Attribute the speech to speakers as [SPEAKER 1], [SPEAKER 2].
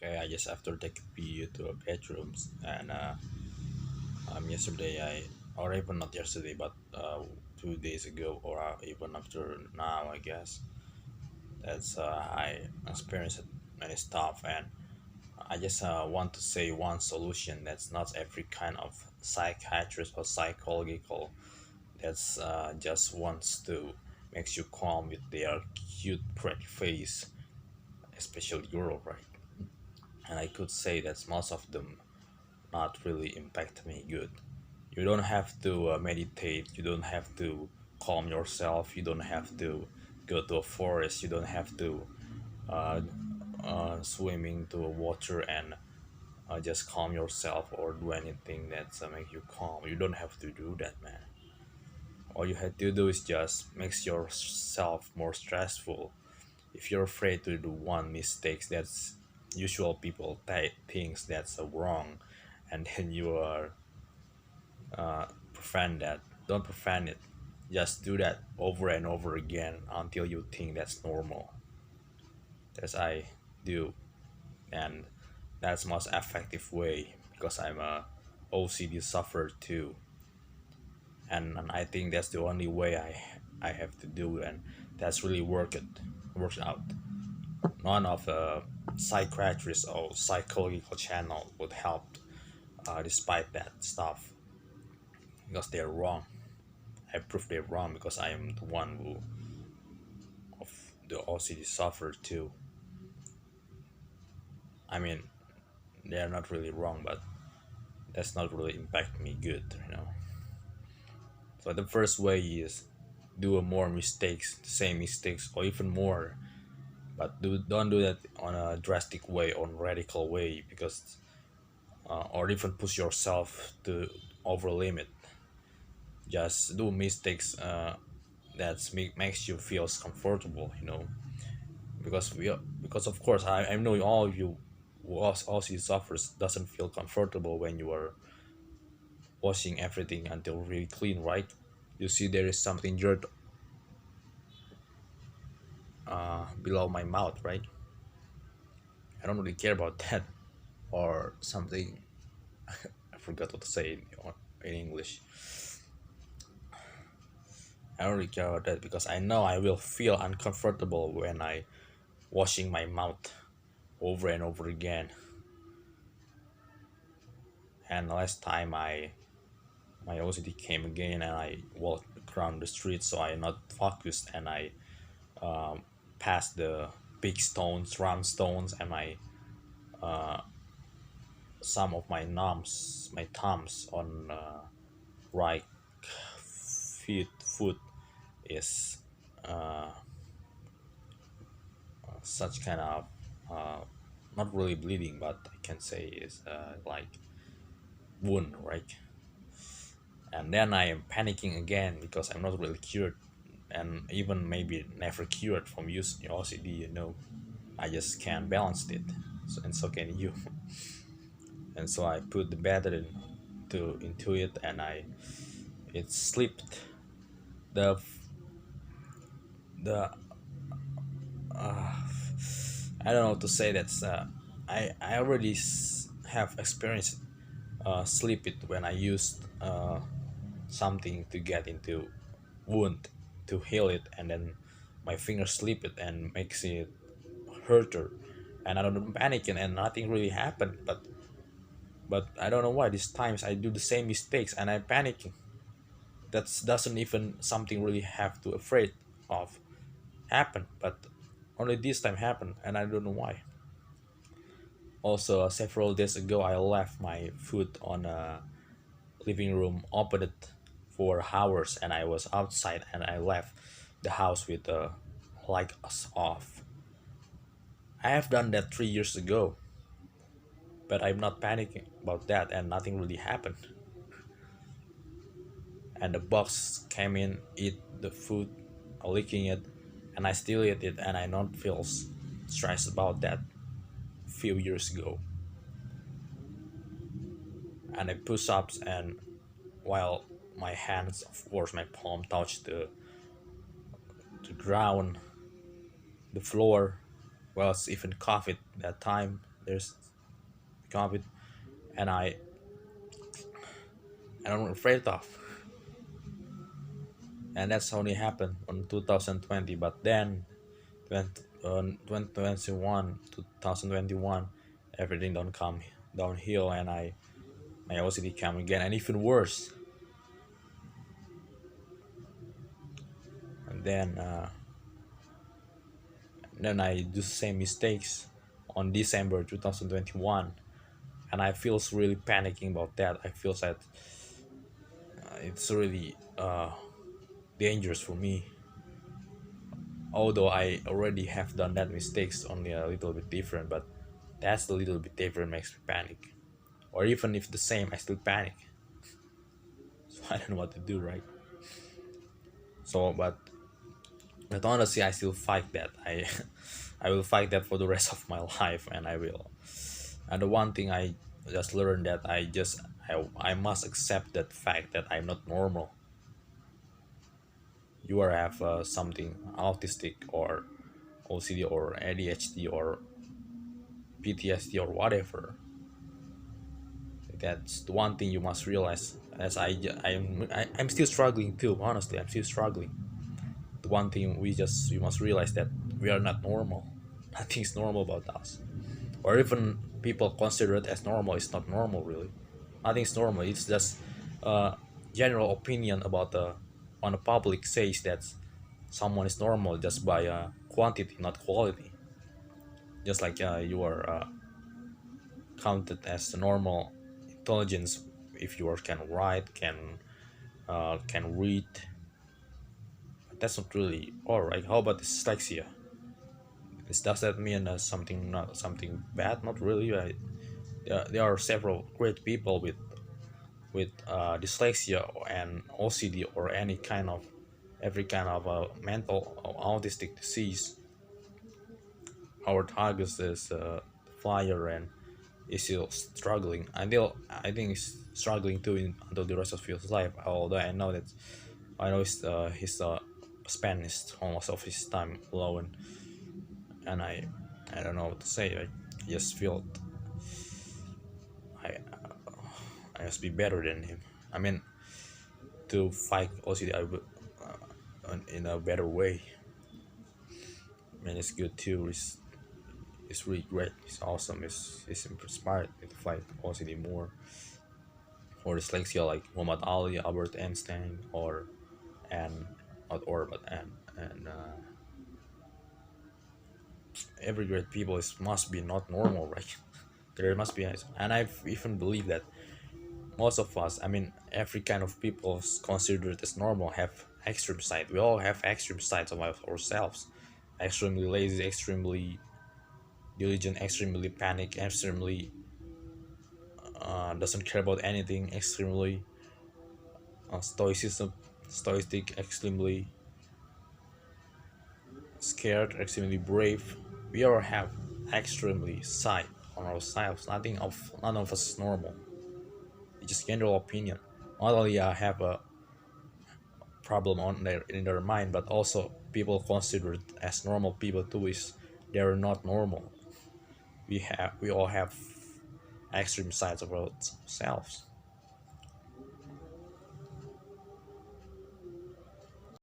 [SPEAKER 1] Okay, I just after take a pee to a bedrooms and yesterday or even not yesterday but 2 days ago or even after now I guess that's I experienced many stuff and I just want to say one solution that's not every kind of psychiatrist or psychological that's just wants to makes you calm with their cute pretty face, especially girl, right? And I could say that most of them not really impact me good. You don't have to meditate, you don't have to calm yourself, you don't have to go to a forest, you don't have to uh, swimming to water and just calm yourself or do anything that make you calm. You don't have to do that, man. All you have to do is just makes yourself more stressful. If you're afraid to do one mistake that's usual people thinks that's wrong, and then you are prevent that. Don't prevent it. Just do that over and over again until you think that's normal. That's I do, and that's most effective way because I'm a OCD sufferer too, and I think that's the only way I have to do, and that's really works out. None of the psychiatrist or psychological channel would help despite that stuff because they're wrong. I prove they're wrong because I am the one who of the OCD sufferer too. I mean, they're not really wrong, but that's not really impact me good. So the first way is do a more mistakes, the same mistakes, or even more. But don't do that on a drastic way, on radical way, because or even push yourself to over limit. Just do mistakes that makes you feel comfortable. Because of course I know all of you who also suffers doesn't feel comfortable when you are washing everything until really clean, right? You see there is something dirt below my mouth, right? I don't really care about that or something. I forgot what to say in English. I don't really care about that because I know I will feel uncomfortable when I washing my mouth over and over again. And last time my OCD came again and I walked around the street so I not focused and I passed the big stones, round stones, and my some of my numbs, my thumbs on right foot is such kind of uh, not really bleeding, but I can say is like wound, right? And then I am panicking again because I'm not really cured, and even maybe never cured from using OCD. I just can't balance it, and so can you. And so I put the battery into it, and it slipped. The the I don't know how to say that. I already have experienced slip it when I used something to get into wound to heal it, and then my finger slip it and makes it hurter, and I don't panicking and nothing really happened, but I don't know why these times I do the same mistakes and I'm panicking. That doesn't even something really have to afraid of happen, but only this time happened and I don't know why. Also, several days ago I left my food on a living room, opened it for hours, and I was outside and I left the house with the lights off. I have done that 3 years ago, but I'm not panicking about that and nothing really happened. And the box came in, eat the food, licking it, and I still eat it and I don't feel stressed about that few years ago. And I push ups and while my hands, of course, my palm touched the ground, the floor, well, it's even coughed that time there's become a bit, and I'm afraid of, and that's only happened on 2020. But then 2021, 2021, everything don't come downhill, and my OCD came again, and even worse. And then I do the same mistakes on December 2021, and I feels really panicking about that. I feel that it's really dangerous for me. Although I already have done that mistakes, only a little bit different, but that's a little bit different makes me panic. Or even if the same, I still panic. So I don't know what to do, right? So, but honestly, I still fight that. I will fight that for the rest of my life, and I will. And the one thing I just learned that I must accept that fact that I'm not normal. You are have something autistic or OCD or ADHD or PTSD or whatever. That's the one thing you must realize. As I'm still struggling too. Honestly, I'm still struggling. The one thing we must realize that we are not normal. Nothing's normal about us, or even people consider it as normal. It's not normal really. Nothing's normal. It's just general opinion about the on the public says that someone is normal just by quantity, not quality. Just like you are counted as normal intelligence if you are can write, can read. That's not really all right. How about dyslexia? Does that mean something not something bad? Not really. There are several great people with dyslexia and OCD or any kind of every kind of mental or autistic disease. Our target is flyer and is still struggling. I think he's struggling too until the rest of his life. Although I know his spent almost of his time alone, and I don't know what to say. I just feel I I must be better than him. I mean, to fight OCD in a better way. I mean, it's good too. It's really great. It's awesome. It's inspired me to fight OCD more. Or dyslexia like Muhammad Ali, Albert Einstein, and not or but and every great people is must be not normal, right? There must be, and I even believe that most of us, I mean, every kind of people is considered as normal have extreme side. We all have extreme sides of ourselves. Extremely lazy, extremely diligent, extremely panic, extremely doesn't care about anything, extremely stoicism, stoicistic, extremely scared, extremely brave. We all have extremely side on ourselves. None of us is normal. It's just general opinion. Not only have a problem on their in their mind, but also people considered as normal people too is they're not normal. We all have extreme sides of ourselves.